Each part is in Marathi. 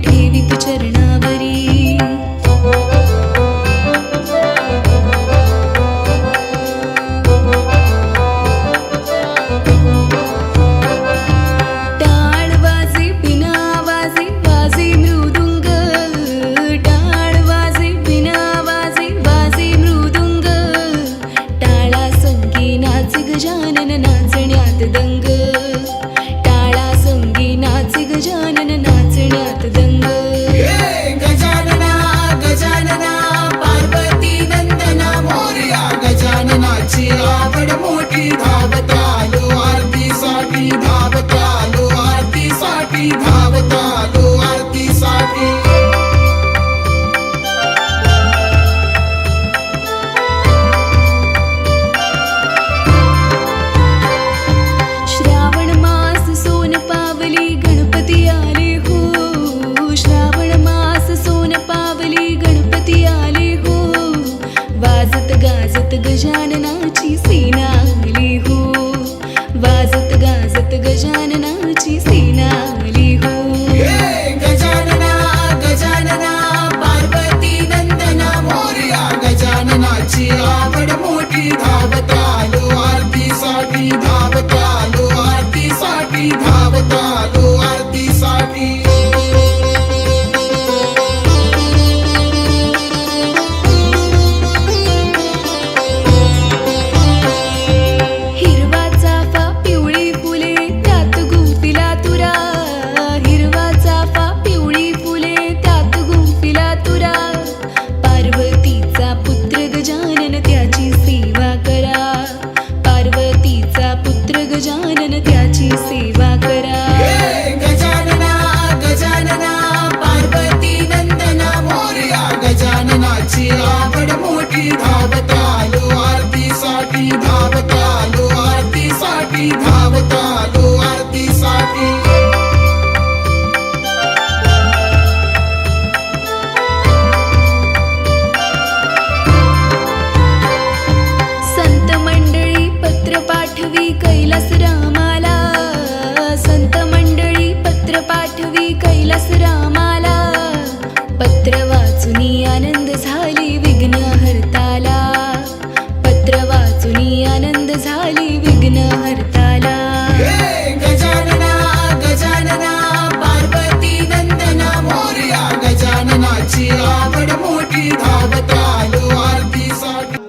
ठेवीत चरणावरी। टाळ वाजे बिना वाजे वाजे मृदुंग, टाळ वाजे बिना वाजे वाजे मृदुंग, टाळा संगी नाचे गजानन नाचण्यात दंग, टाळा संगी नाचे गजानन नाचण्यात दंग। गजानना गजानना पार्वती नंदना मोरया, गजाननाची आवड मोठी धावत आलो आरतीसाठी, धावत आलो आरतीसाठी, धावत आलो आरतीसाठी। श्रावण मास सोन पावली गणपती आले हो, श्रावण मास सोन पावली गणपती आले हो, वाजत गाजत गजाननाची सेना आली हो, वाजत गाजत गजाननाची सेना आली हो। गजानना गजानना पार्वती नंदना मोरया, गजाननाची आवड मोठी धावत आलो आरतीसाठी, धावत आलो आरतीसाठी, धावत आलो आरतीसाठी। हिरवा चाफा पिवळी फुले त्यात गुंफिला तुरा, हिरवा चाफा पिवळी फुले त्यात गुंफिला तुरा, पार्वतीचा पुत्र गजानन त्याची सेवा करा, पार्वतीचा पुत्र गजानन त्याची सेवा करा। गजानना गजानना पार्वती नंदना मोरया, गजाननाची आवड मोठी धावत आलो आरतीसाठी, धावत आलो आरतीसाठी, धावत आलो आरतीसाठी। संत मंडळी पत्र पाठवी कैलास रामाला, संत मंडळी पत्र पाठवी कैलास रामाला, पत्र वाचुनी आनंद झाली विघ्न हरताला, पत्र वाचुनी आनंद झाली विघ्न हरताला। गजानना गजानना पार्वती नंदना मोरया, गजाननाची आवड मोठी धावत आलो आरतीसाठी।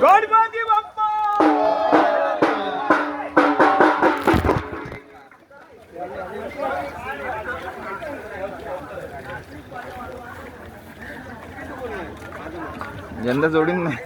गणपती बाप्पा यंदा जोडीन नाही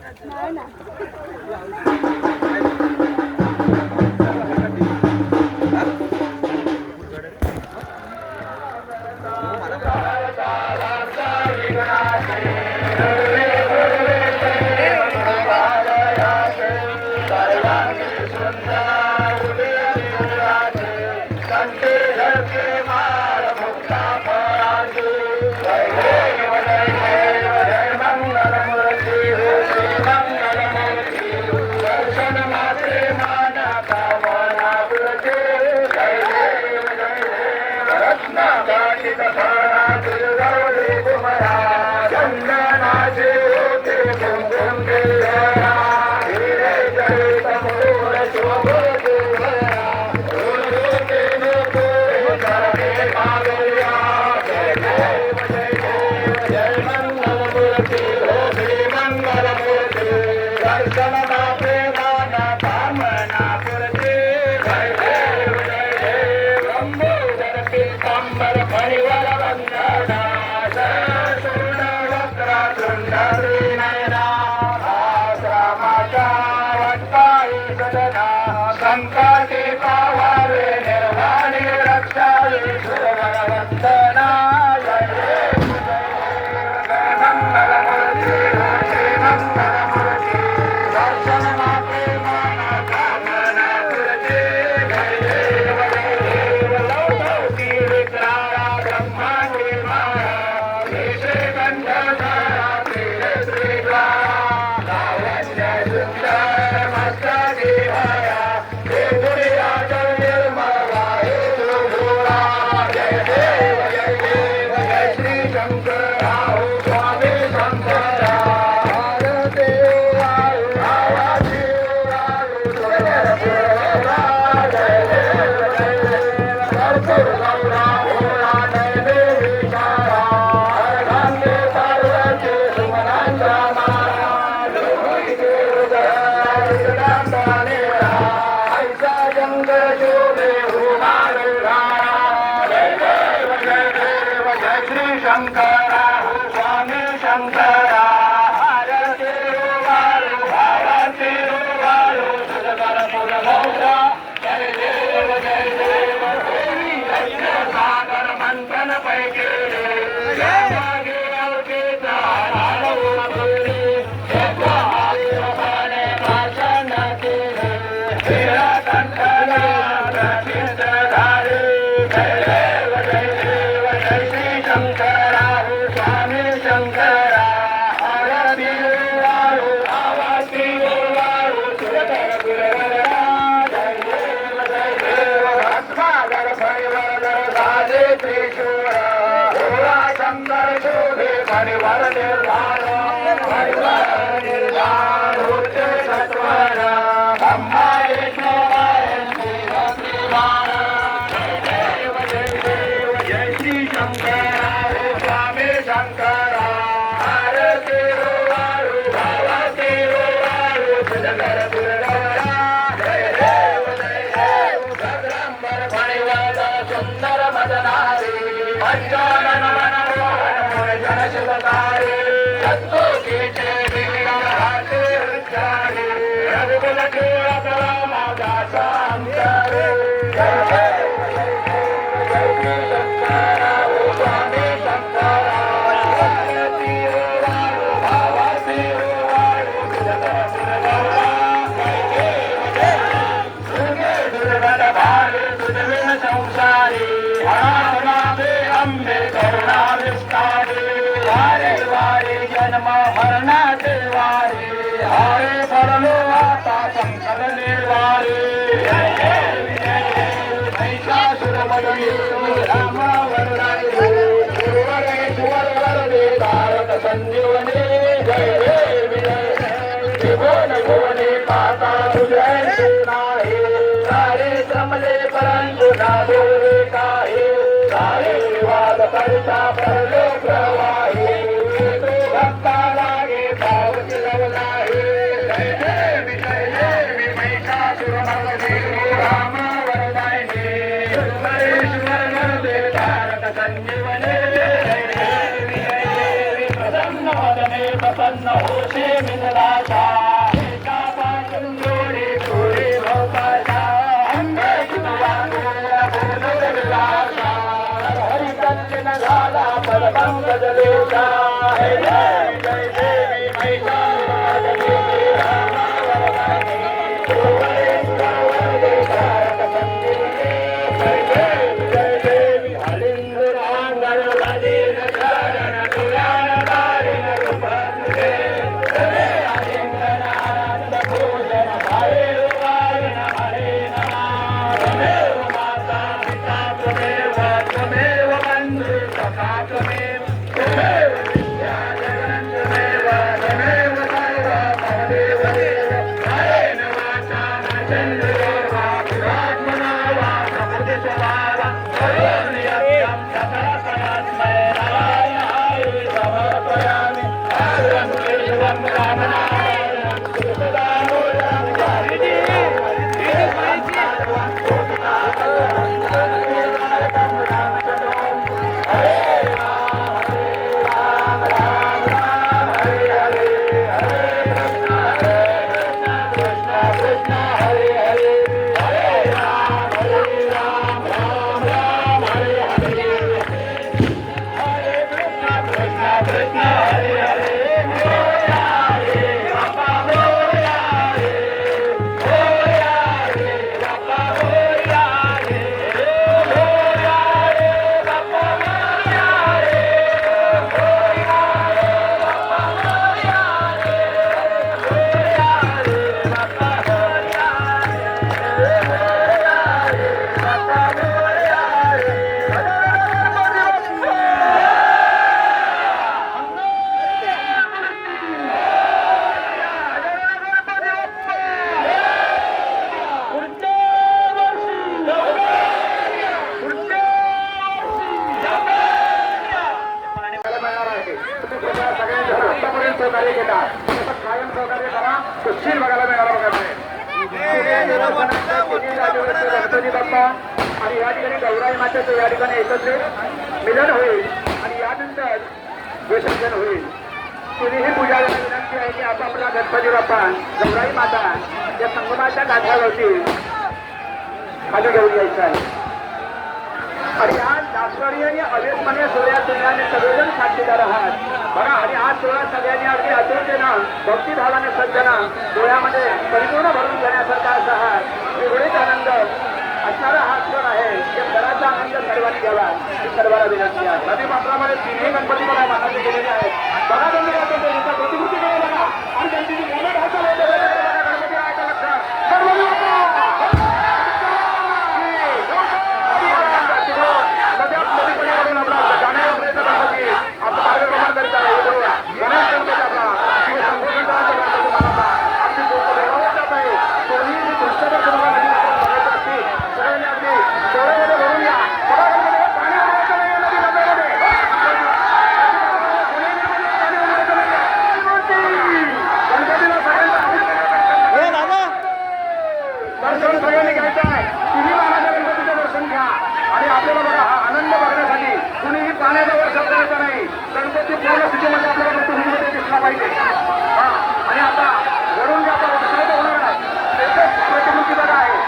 संकटे पावारे निर्वाणी रक्षावे सुरवरवंदना जय मंगलमूर्ती मंगलमूर्ती दर्शन मात्रे माना कामना पुरते जय देव लौकी विक्राया ब्रह्मांडी माया श्री गंधरा श्री लावण्य सुंदर मस्तकी भया शंकरा स्वामी शंकरा भारती वालू भारती वालू सुरकर पुरमौरा जय देव सागर मंथन पैकी मागे अवधीचा भाषण केले कंठना धारे जय देव जय श्री शंकरा स्वामी शंकरा आरती वाळू आवाती वाळू सुरकर पुरवरा जय देव भस्मागर परिवार साजे त्रिशूळ भोळा शंकर शोभे परिवार निर्वाण होते सत्वर ब्रह्मा विष्णू जय श्री शंकरा स्वामी शंकरा आरती वाळू भावाती वाळू सुरकर पुरवरा जय देव सद्रंबर फणिवद सुंदर मदनारी पंचानन मनमोहन जनशिवकारी संतोषीचे हाते उच्चारी रघुकुल केळकरा माझा संसारी संसारी हरावे अंबे करुणा विस्तारी वारे वारे जन्म मरणाचे वारे हारे पडलो आता संकट निर्वारे महिषासुरमर्दिनी रामावरणाई सुवर वरदे तारक संजीवनी जय देवी त्रिभुवन भुवने पाता तुझ्याचे नाही सारे श्रमले परंतु नादोरे काही सारे विवाद करता परलो प्रवाही तो भक्ता लागे पावती लवलाही जय देवी महिषासुरमर्दिनी रामावरणाई सुरेश्वर वरदे तारक संजीवनी जय देवी प्रसन्न वदने प्रसन्न होशे मिथिलाचा पंकजलेशा जय देवी महिषासुरमर्दिनी रामावरणाई सहकार्य केला कायम सहकार्य करा तपशील बघायला मिळाला बघा गणपती बाप्पा आणि या ठिकाणी गौराई मातेचं या ठिकाणी एकत्रित मिलन होईल आणि यानंतर विसर्जन होईल. कुणीही पुजाऱ्यांना विनंती आहे की आपापला गणपती बाप्पा गौराई माता या संगमाच्या काठावरती खाली घेऊन यायचं आहे. आणि आज दासवाडी आणि अवेस्मनीय सोहळ्यात तुम्ही सगळेजण साक्षीदार आहात बघा. आणि आज सोहळा सगळ्यांनी अगदी आतुरतेनं भक्तिभावाने सज्जनं डोळ्यामध्ये परिपूर्ण भरून घेण्यासारखा असा हा वेगळीच आनंद असणारा हा क्षण आहे. या घराचा आनंद सर्वांनी घ्यावा ही सर्वांना विनंती आहे. नदी पात्रामध्ये तीनही गणपती बघा माताचे गेलेले आहेत बघा. त्यांनी प्रतिकृती केली बघा आणि त्यांची जी मोठं भाषा गणपती आहे का लक्षात सगळ्यांनी घ्यायचं आहे. तुम्ही महाराजा गणपतीचं दर्शन घ्या आणि आपल्याला बघा हा आनंद बघण्यासाठी कुणीही पाण्याचा वर शब्द करायचा नाही. गणपती पूर्ण स्थितीमध्ये आपल्याला मध्ये दिसला पाहिजे. हा आणि आता वरून जे आता विसर्जन होणार आहे प्रतिकृती बघा आहे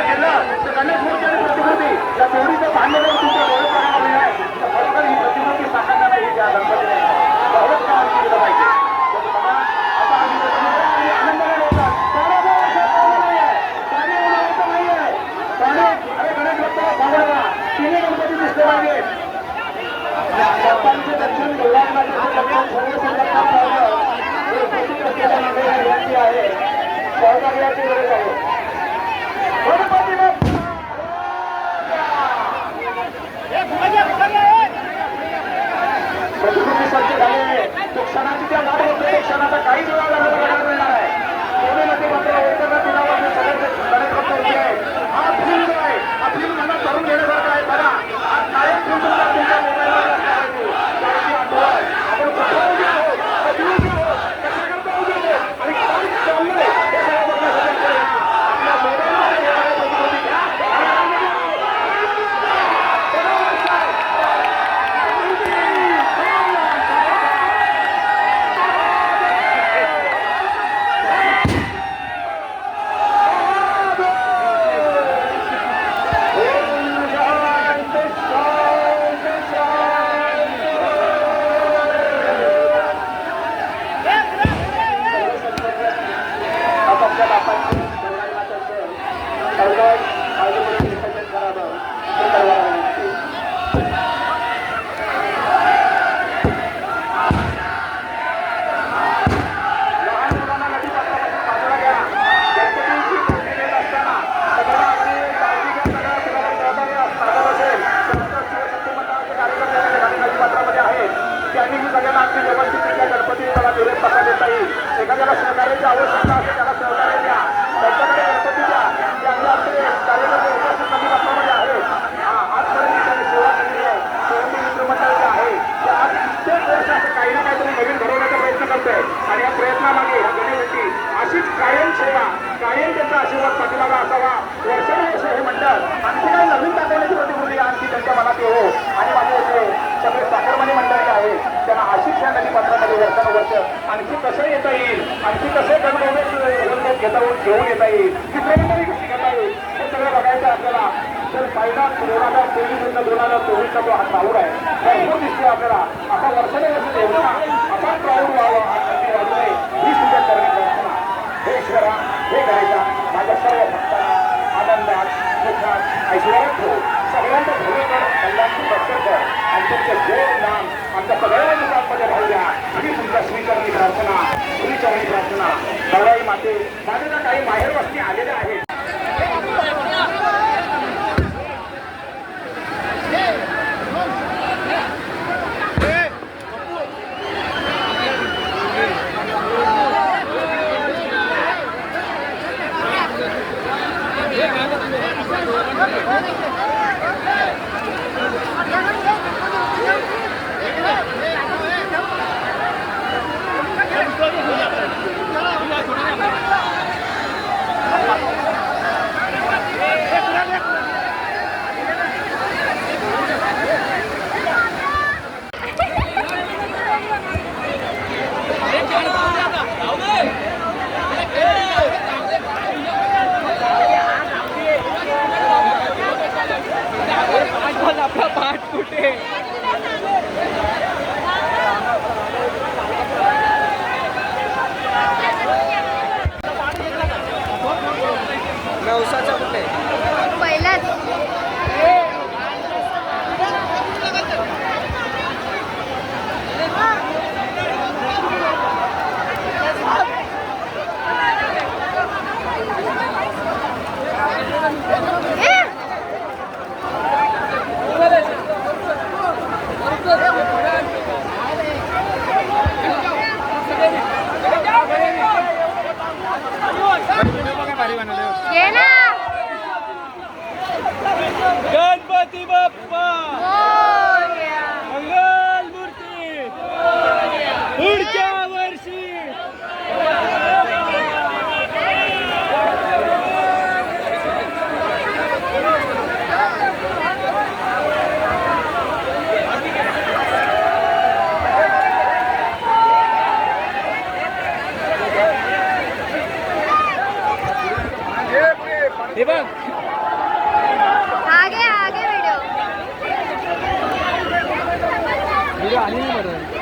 गेलं तर गणेश मूर्ती आणि प्रतिकृती त्या दोन्हीचं भांडण तुमच्या डोळे प्रमाणे आहे. बरोबर ही प्रतिकृती साकारता नाही त्या गणपतीने बरोबर काम केलं पाहिजे. सहकार्याची गरज आहे. प्रतिकृती सज्ज झाले तो क्षणाची त्या लाभ होते. क्षणाचा काही वेळा लढायला मिळणार आहे. कोणी नदी मात्र ओळखला दिलावर गणेश भक्त उभे आहे. हा फिल्म जो आहे हा फिल्म त्यांना करून घेण्यासारखा आहे. बघा हा कायम फिल्म तुमच्या मोबाईलवर त्याची आठवण आपण कुठं उभे आहोत कधी उभे आहोत कशाकरता उभे आहोत आणि काय चाललंय हे सगळं बघण्यासाठी आपल्या मोबाईलमध्ये प्रतिकृती घ्या. एखाद्याला सहकार्याची आवश्यकता असेल त्याला स्वतःहून घेऊन येता येईल चित्रपटही कशी करता येईल हे सगळं बघायचं आपल्याला. तर पहिला 2023 2024चा जो हा क्राऊड आहे भरपूर दिसतोय आपल्याला. आता वर्षानुवर्ष एवढा आपण क्राऊड व्हावा अगदी वाढू नये ही सुद्धा करण्याची रचना हे ईश्वरा हे करायचा माझ्या सर्व भक्तांना आनंदात सुखात ऐश्वर्यात ठेव. सगळ्यांचं भलं कर कल्याणची रक्षण कर आणि तुमचं जोर नाम आमच्या सगळ्या मुलांमध्ये राहू द्या ही तुमच्या श्रीचरणी प्रार्थना श्रीचरणी प्रार्थना. गौराई माते माझ्या काही माहेर वस्ती आलेल्या आहेत. आपला पाठ कुठे नवसाचा कुठे पहिलाच ये ना गणपती बाप्पा मोरया. मंगल मूर्ती पुढच्या वर्षी हे बघ आगे आगे वीडियो व्हिडिओ आली नाही बरं